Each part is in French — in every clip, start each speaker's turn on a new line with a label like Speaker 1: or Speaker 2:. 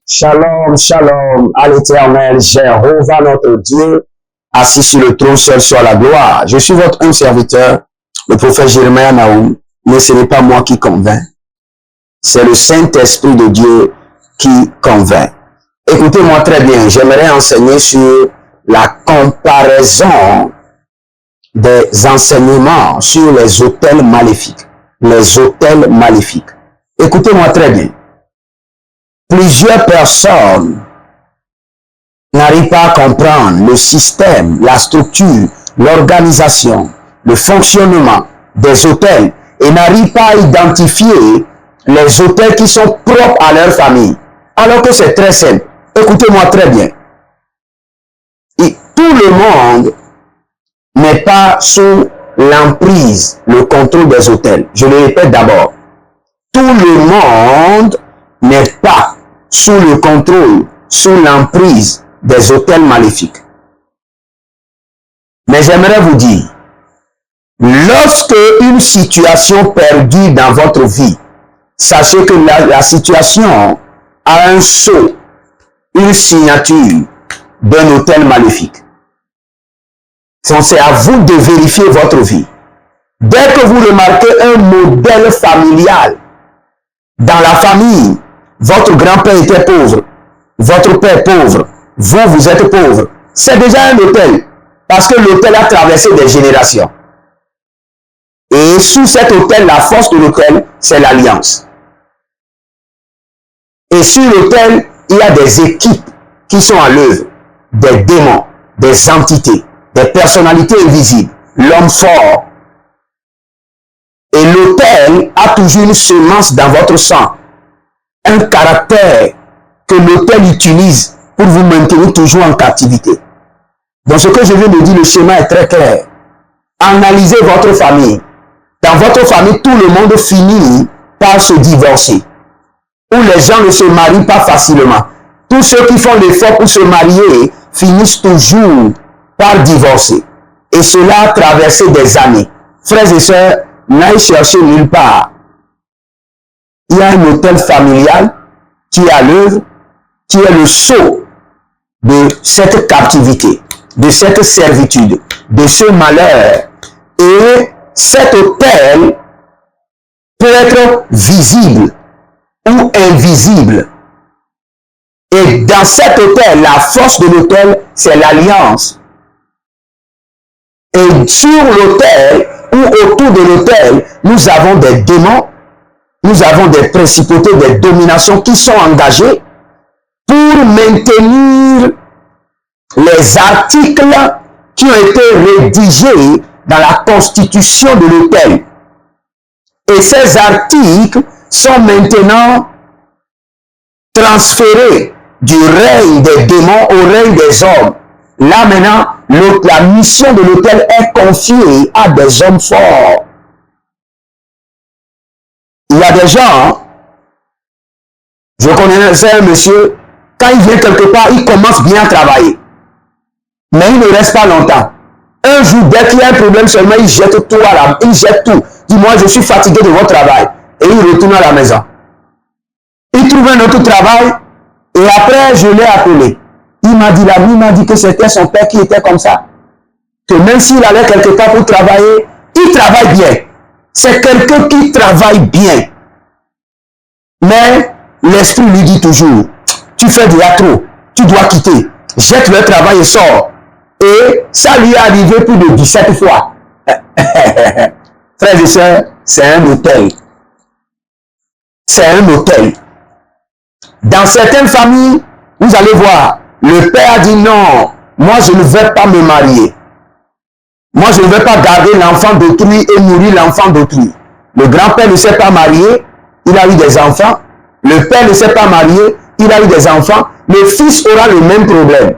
Speaker 1: Shalom, shalom à l'Éternel, Jéhovah notre Dieu, assis sur le trône, seul soit la gloire. Je suis votre humble serviteur, le prophète Jérémie Naoum, mais ce n'est pas moi qui convainc. C'est le Saint-Esprit de Dieu qui convainc. Écoutez-moi très bien, j'aimerais enseigner sur la comparaison des enseignements sur les autels maléfiques. Les autels maléfiques. Écoutez-moi très bien. Plusieurs personnes n'arrivent pas à comprendre le système, la structure, l'organisation, le fonctionnement des autels et n'arrivent pas à identifier les autels qui sont propres à leur famille. Alors que c'est très simple. Écoutez-moi très bien. Et tout le monde n'est pas sous l'emprise, le contrôle des autels. Je le répète d'abord. Tout le monde n'est pas sous le contrôle, sous l'emprise des autels maléfiques. Mais j'aimerais vous dire, lorsque une situation perdure dans votre vie, sachez que la situation a un sceau, une signature d'un autel maléfique. C'est à vous de vérifier votre vie. Dès que vous remarquez un modèle familial, dans la famille, votre grand-père était pauvre, votre père pauvre, vous êtes pauvre. C'est déjà un autel, parce que l'autel a traversé des générations. Et sous cet autel, la force de l'autel, c'est l'alliance. Et sur l'autel, il y a des équipes qui sont à l'œuvre, des démons, des entités, des personnalités invisibles, l'homme fort. Et l'autel a toujours une semence dans votre sang, un caractère que l'autel utilise pour vous maintenir toujours en captivité. Donc ce que je viens de dire, le schéma est très clair. Analysez votre famille. Dans votre famille, tout le monde finit par se divorcer. Où les gens ne se marient pas facilement. Tous ceux qui font l'effort pour se marier finissent toujours par divorcer. Et cela a traversé des années. Frères et sœurs, n'aillez chercher nulle part. Il y a un autel familial qui est à l'œuvre, qui est le sceau de cette captivité, de cette servitude, de ce malheur. Et cet autel peut être visible ou invisible. Et dans cet autel, la force de l'autel, c'est l'alliance. Et sur l'autel ou autour de l'autel, nous avons des démons, nous avons des principautés, des dominations qui sont engagées pour maintenir les articles qui ont été rédigés dans la constitution de l'autel. Et ces articles sont maintenant transférés du règne des démons au règne des hommes. Là maintenant, la mission de l'autel est confiée à des hommes forts. Il y a des gens Je connaissais un monsieur, quand il vient quelque part, il commence bien à travailler. Mais il ne reste pas longtemps. Un jour, dès qu'il y a un problème seulement, il jette tout à la... Il jette tout. Dis-moi, je suis fatigué de votre travail. Et il retourne à la maison. Il trouve un autre travail. Et après, je l'ai appelé. Il m'a dit, l'ami m'a dit que c'était son père qui était comme ça. Que même s'il allait quelque part pour travailler, il travaille bien. C'est quelqu'un qui travaille bien. Mais l'esprit lui dit toujours, tu fais déjà trop, tu dois quitter. Jette le travail et sors. Et ça lui est arrivé plus de 17 fois. Frères et sœurs, c'est un hôtel. C'est un hôtel. Dans certaines familles, vous allez voir, le père dit non, moi je ne vais pas me marier. Moi je ne vais pas garder l'enfant d'autrui et nourrir l'enfant d'autrui. Le grand-père ne s'est pas marié, il a eu des enfants. Le père ne s'est pas marié, il a eu des enfants. Le fils aura le même problème.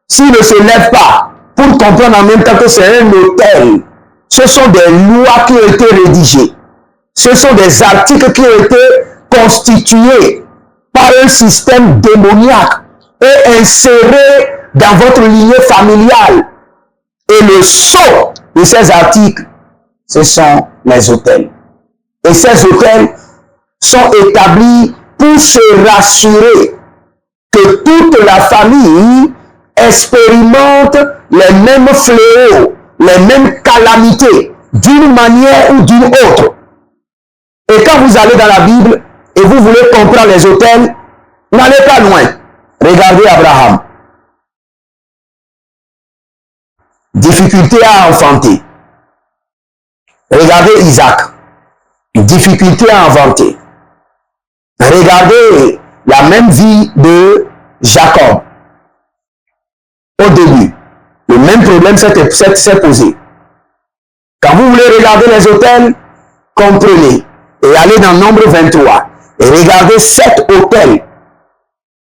Speaker 1: S'il ne se lève pas pour comprendre en même temps que c'est un hôtel, ce sont des lois qui ont été rédigées. Ce sont des articles qui ont été constitués par un système démoniaque et insérés dans votre lignée familiale. Et le sceau de ces articles, ce sont les hôtels. Et ces hôtels sont établis pour se rassurer que toute la famille expérimente les mêmes fléaux, les mêmes calamités, d'une manière ou d'une autre. Et quand vous allez dans la Bible et vous voulez comprendre les hôtels, n'allez pas loin. Regardez Abraham. Difficulté à enfanter. Regardez Isaac. Difficulté à enfanter. Regardez la même vie de Jacob. Au début, le même problème s'est posé. Quand vous voulez regarder les hôtels, comprenez et allez dans Nombre 23 et regardez 7 hôtels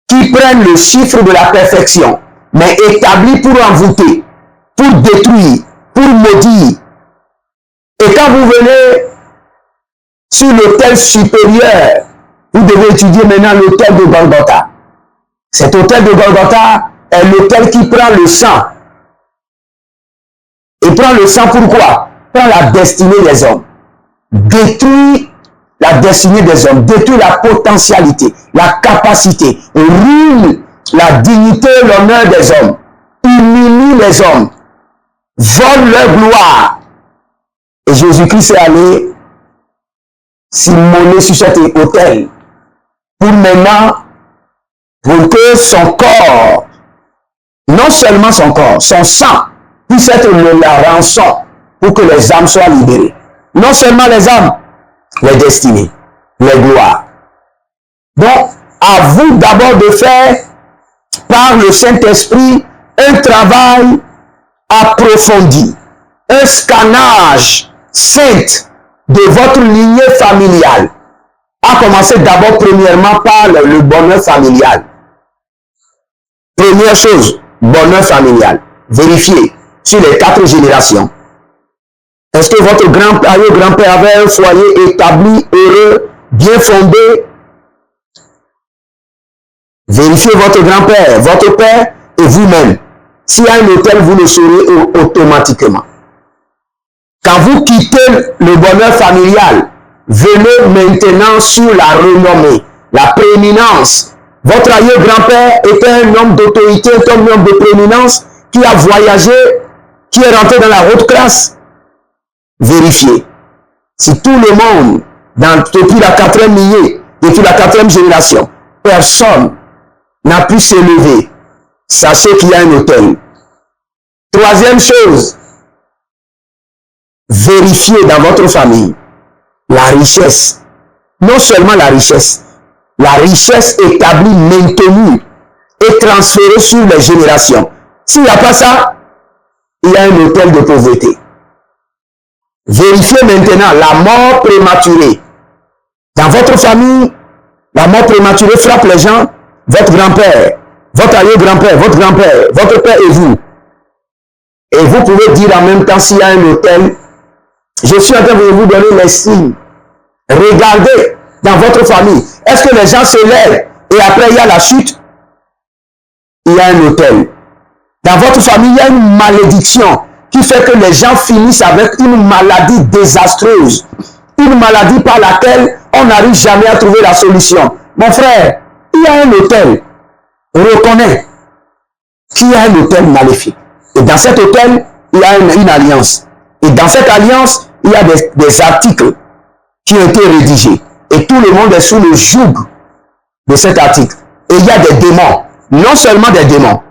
Speaker 1: qui prennent le chiffre de la perfection, mais établis pour envoûter, pour détruire, pour maudire. Et quand vous venez sur l'hôtel supérieur, vous devez étudier maintenant l'hôtel de Golgotha. Cet hôtel de Golgotha est l'hôtel qui prend le sang. Et prend le sang pourquoi? Prend la destinée des hommes. Détruit la destinée des hommes. Détruit la potentialité, la capacité. Ruine la dignité et l'honneur des hommes. Humilie les hommes. Vole leur gloire. Et Jésus-Christ est allé s'immoler sur cet hôtel. Pour maintenant, pour que son corps, non seulement son corps, son sang, puisse être la rançon pour que les âmes soient libérées. Non seulement les âmes, les destinées, les gloires. Donc, à vous d'abord de faire, par le Saint-Esprit, un travail approfondi, un scannage saint de votre lignée familiale. À commencer d'abord premièrement par le bonheur familial. Première chose, bonheur familial. Vérifiez sur les 4 générations. Est-ce que votre grand-père avait un foyer établi, heureux, bien fondé? Vérifiez votre grand-père, votre père et vous-même. S'il y a un hôtel, vous le saurez automatiquement. Quand vous quittez le bonheur familial, venez maintenant sur la renommée, la prééminence. Votre arrière-grand-père était un homme d'autorité, un homme de prééminence qui a voyagé, qui est rentré dans la haute classe. Vérifiez. Si tout le monde, depuis la 4e lignée, depuis la 4e génération, personne n'a pu s'élever, sachez qu'il y a un hôtel. 3e chose, vérifiez dans votre famille la richesse. Non seulement la richesse établie, maintenue et transférée sur les générations. S'il n'y a pas ça, il y a un hôtel de pauvreté. Vérifiez maintenant la mort prématurée. Dans votre famille, la mort prématurée frappe les gens, votre grand-père, votre arrière-grand-père, votre grand-père, votre père et vous. Et vous pouvez dire en même temps s'il y a un hôtel. Je suis en train de vous donner les signes. Regardez dans votre famille? Est-ce que les gens se lèvent et après il y a la chute? Il y a un autel. Dans votre famille, il y a une malédiction qui fait que les gens finissent avec une maladie désastreuse. Une maladie par laquelle on n'arrive jamais à trouver la solution. Mon frère, il y a un autel. Reconnais qu'il y a un autel maléfique. Et dans cet autel, il y a une alliance. Et dans cette alliance, il y a des articles qui ont été rédigés. Et tout le monde est sous le joug de cet article. Et il y a des démons. Non seulement des démons.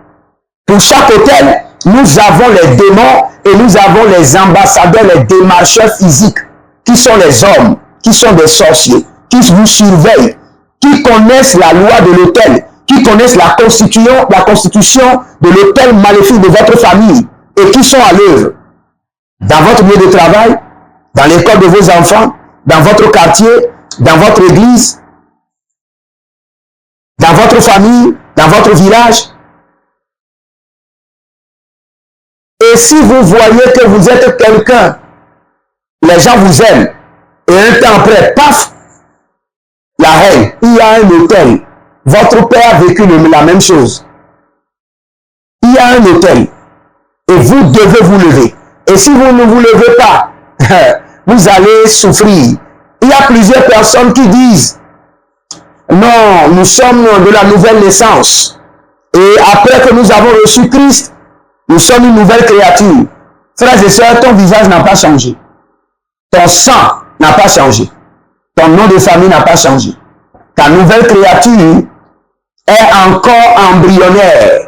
Speaker 1: Pour chaque autel, nous avons les démons et nous avons les ambassadeurs, les démarcheurs physiques, qui sont les hommes, qui sont des sorciers, qui vous surveillent, qui connaissent la loi de l'autel, qui connaissent la constitution de l'autel maléfique de votre famille et qui sont à l'œuvre. Dans votre lieu de travail, dans l'école de vos enfants, dans votre quartier, dans votre église, dans votre famille, dans votre village. Et si vous voyez que vous êtes quelqu'un, les gens vous aiment, et un temps après, paf, la haine, il y a un autel. Votre père a vécu la même chose. Il y a un autel. Et vous devez vous lever. Et si vous ne vous levez pas, vous allez souffrir. Il y a plusieurs personnes qui disent, non, nous sommes de la nouvelle naissance. Et après que nous avons reçu Christ, nous sommes une nouvelle créature. Frères et sœurs, ton visage n'a pas changé. Ton sang n'a pas changé. Ton nom de famille n'a pas changé. Ta nouvelle créature est encore embryonnaire.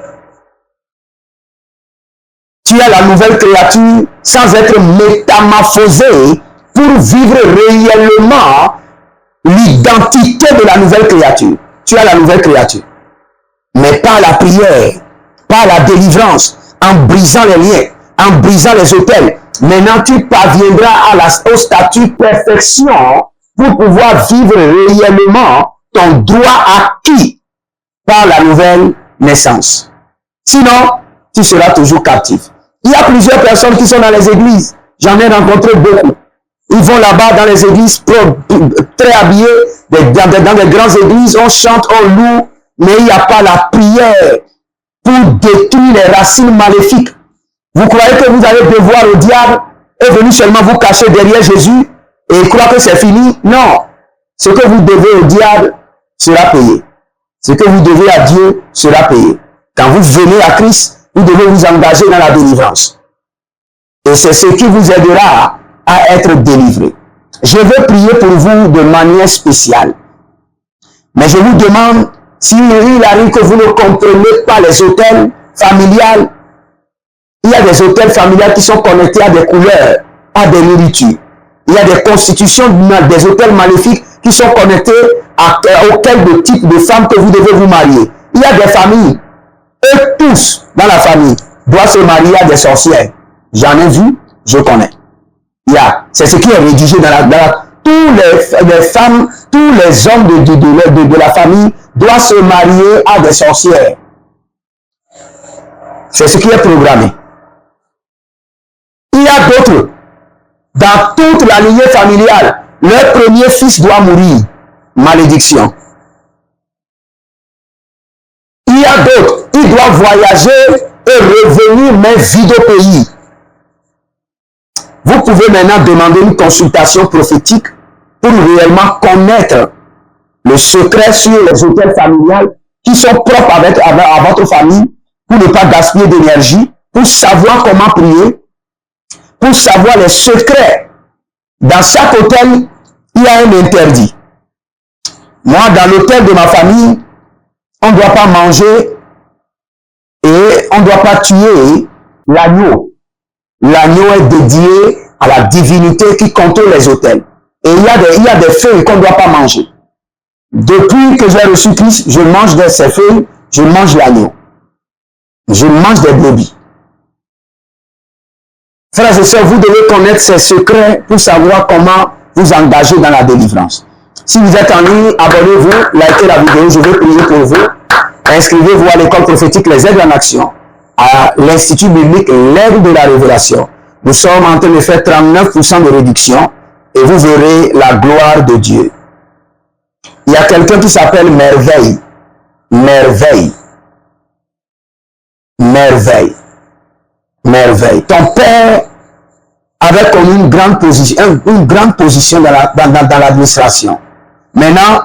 Speaker 1: Tu es la nouvelle créature sans être métamorphosée pour vivre réellement l'identité de la nouvelle créature. Tu es la nouvelle créature. Mais par la prière, par la délivrance, en brisant les liens, en brisant les autels, maintenant tu parviendras au statut perfection pour pouvoir vivre réellement ton droit acquis par la nouvelle naissance. Sinon, tu seras toujours captif. Il y a plusieurs personnes qui sont dans les églises. J'en ai rencontré beaucoup. Ils vont là-bas dans les églises très habillés, dans les grandes églises, on chante, on loue, mais il n'y a pas la prière pour détruire les racines maléfiques. Vous croyez que vous allez devoir au diable et venir seulement vous cacher derrière Jésus et croire que c'est fini? Non. Ce que vous devez au diable sera payé. Ce que vous devez à Dieu sera payé. Quand vous venez à Christ, vous devez vous engager dans la délivrance. Et c'est ce qui vous aidera à être délivré. Je veux prier pour vous de manière spéciale. Mais je vous demande, s'il arrive que vous ne comprenez pas les autels familiales, il y a des autels familiales qui sont connectés à des couleurs, à des nourritures. Il y a des constitutions des autels maléfiques qui sont connectés auquel de type de femme que vous devez vous marier. Il y a des familles, eux tous dans la famille doivent se marier à des sorcières. J'en ai vu, je connais. C'est ce qui est rédigé tous les femmes, tous les hommes de la famille doivent se marier à des sorcières. C'est ce qui est programmé. Il y a d'autres. Dans toute la lignée familiale, leur premier fils doit mourir. Malédiction. Il y a d'autres. Ils doivent voyager et revenir, mais vide au pays. Vous pouvez maintenant demander une consultation prophétique pour réellement connaître le secret sur les autels familiales qui sont propres à votre famille, pour ne pas gaspiller d'énergie, pour savoir comment prier, pour savoir les secrets. Dans chaque hôtel, il y a un interdit. Moi, dans l'hôtel de ma famille, on ne doit pas manger et on ne doit pas tuer l'agneau. L'agneau est dédié à la divinité qui contrôle les hôtels. Et il y a des feuilles qu'on ne doit pas manger. Depuis que j'ai reçu Christ, je mange de ces feuilles, je mange l'agneau. Je mange des brebis. Frères et sœurs, vous devez connaître ces secrets pour savoir comment vous engager dans la délivrance. Si vous êtes en ligne, abonnez-vous, likez la vidéo, je vais prier pour vous. Inscrivez-vous à l'école prophétique Les Aides en Action, à l'Institut biblique L'Aide de la Révélation. Nous sommes en train de faire 39% de réduction et vous verrez la gloire de Dieu. Il y a quelqu'un qui s'appelle Merveille. Merveille. Merveille. Merveille. Ton père avait comme une grande position dans l'administration. Maintenant,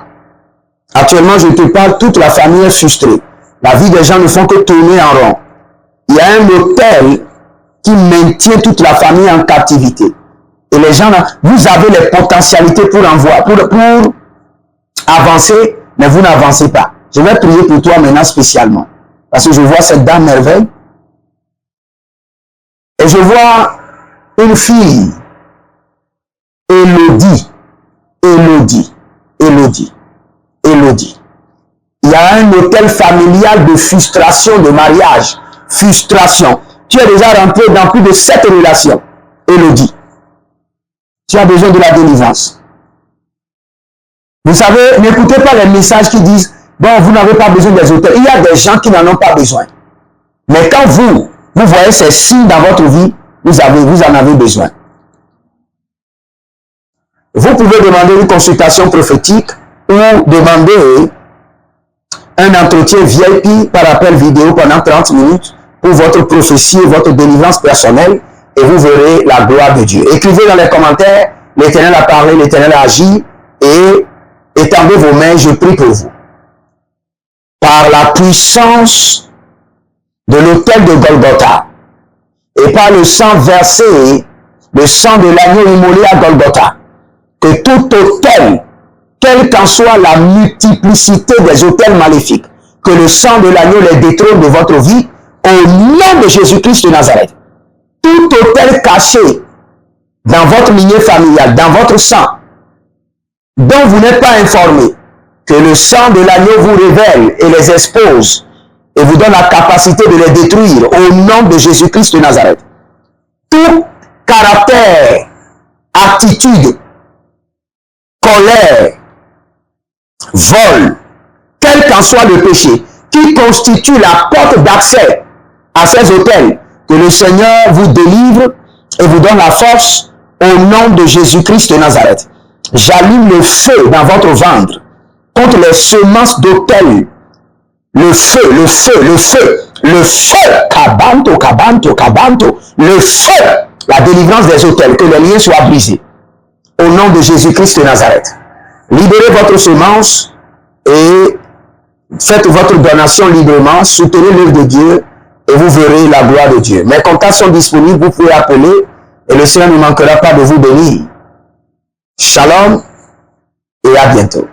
Speaker 1: actuellement, je te parle, toute la famille est frustrée. La vie des gens ne font que tourner en rond. Il y a un hôtel qui maintient toute la famille en captivité. Et les gens, vous avez les potentialités pour avancer, mais vous n'avancez pas. Je vais prier pour toi maintenant spécialement. Parce que je vois cette dame Merveille. Et je vois une fille, Élodie. Élodie. Élodie. Élodie. Il y a un hôtel familial de frustration, de mariage. Frustration. Tu es déjà rentré dans plus de 7 relations. Élodie. Tu as besoin de la délivrance. Vous savez, n'écoutez pas les messages qui disent, bon, vous n'avez pas besoin des hôtels. Il y a des gens qui n'en ont pas besoin. Mais quand vous voyez ces signes dans votre vie, vous en avez besoin. Vous pouvez demander une consultation prophétique ou demander un entretien VIP par appel vidéo pendant 30 minutes pour votre prophétie et votre délivrance personnelle et vous verrez la gloire de Dieu. Écrivez dans les commentaires, l'Éternel a parlé, l'Éternel a agi et étendez vos mains, je prie pour vous. Par la puissance de l'autel de Golgotha et par le sang versé, le sang de l'agneau immolé à Golgotha, que tout autel, quelle qu'en soit la multiplicité des autels maléfiques, que le sang de l'agneau les détrône de votre vie, au nom de Jésus-Christ de Nazareth. Tout autel caché dans votre lignée familiale, dans votre sang, dont vous n'êtes pas informé, que le sang de l'agneau vous révèle et les expose et vous donne la capacité de les détruire au nom de Jésus-Christ de Nazareth. Tout caractère, attitude, colère, vol, quel qu'en soit le péché, qui constitue la porte d'accès à ces autels, que le Seigneur vous délivre et vous donne la force au nom de Jésus-Christ de Nazareth. J'allume le feu dans votre ventre contre les semences d'autel. Le feu, le feu, le feu, le feu, kabanto, kabanto, kabanto, le feu, la délivrance des autels, que les liens soient brisés. Au nom de Jésus-Christ de Nazareth. Libérez votre semence et faites votre donation librement, soutenez l'œuvre de Dieu et vous verrez la gloire de Dieu. Mes contacts sont disponibles, vous pouvez appeler et le Seigneur ne manquera pas de vous bénir. Shalom et à bientôt.